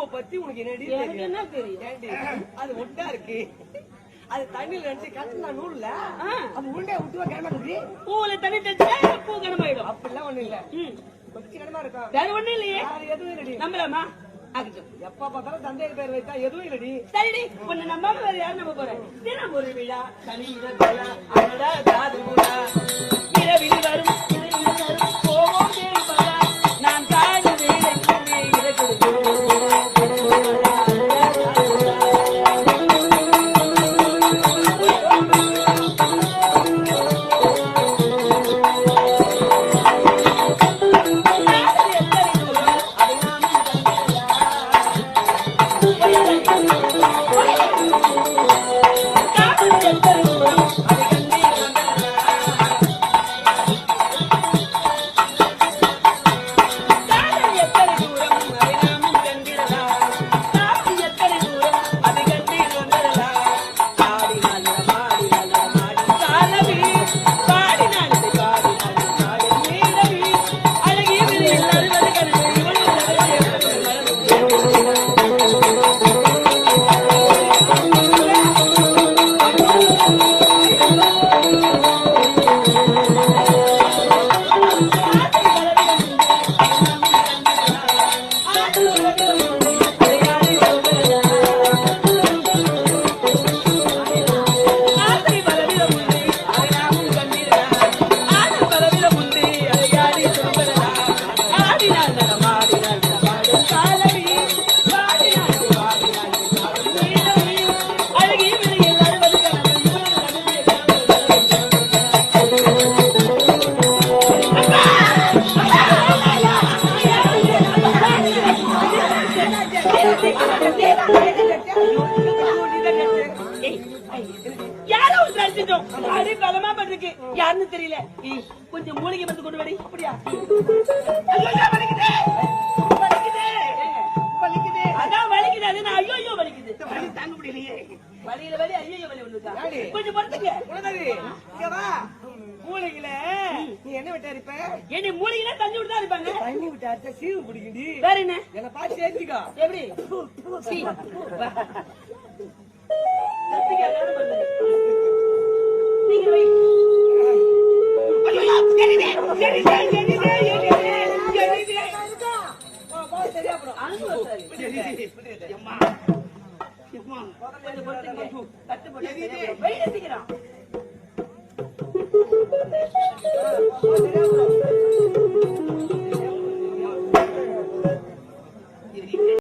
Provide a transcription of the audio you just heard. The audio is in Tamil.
பூவை பத்தி உனக்கு என்ன தெரியும்? அது ஒட்டா இருக்கு. அது தண்ணியில நினைச்சு கட்டினா நூல்ல அது உருண்டையை விட்டுவா கிளம்பி பூவுல தண்ணி தச்சா பூ கனமாயிடும். அப்படிலாம் ஒண்ணு இல்ல. கொஞ்சம் கிடமா இருக்கும். வேற ஒண்ணும் இல்லையே. எதுவும் இல்லடி. நம்பலாமா? எப்ப பார்த்தாலும் தந்தையர் பேர் வைத்தா எதுவும் இல்லடி. சரிடி. உன்னை நம்பாம வேற யாரும் நம்ப போறேன்? தினம் ஒரு விழா தனி விழா அடடா காது விழா இரவில் வரும் போவோம் தேவா நான் காது வேலை யாருன்னு தெரியல. கொஞ்சம் மூலிகை வந்து கொண்டு வரை. அப்படியா? அதான் வலிக்குது. அது நான் ஐயோ வலிக்குது. தாங்க முடியலையே. வலியில வலி ஐயோ வலி ஒண்ணுக்கா. கொஞ்சம் பொறுத்துங்க. மூலிகையில நீ என்ன விட்டா இருப்ப? என்ன மூலிகையில தண்ணி விட்டு தான் இருப்பாங்க. தண்ணி விட்டா சீவு பிடிக்குது. வேற என்ன? என்ன பார்த்து சேர்த்துக்கோ. எப்படி?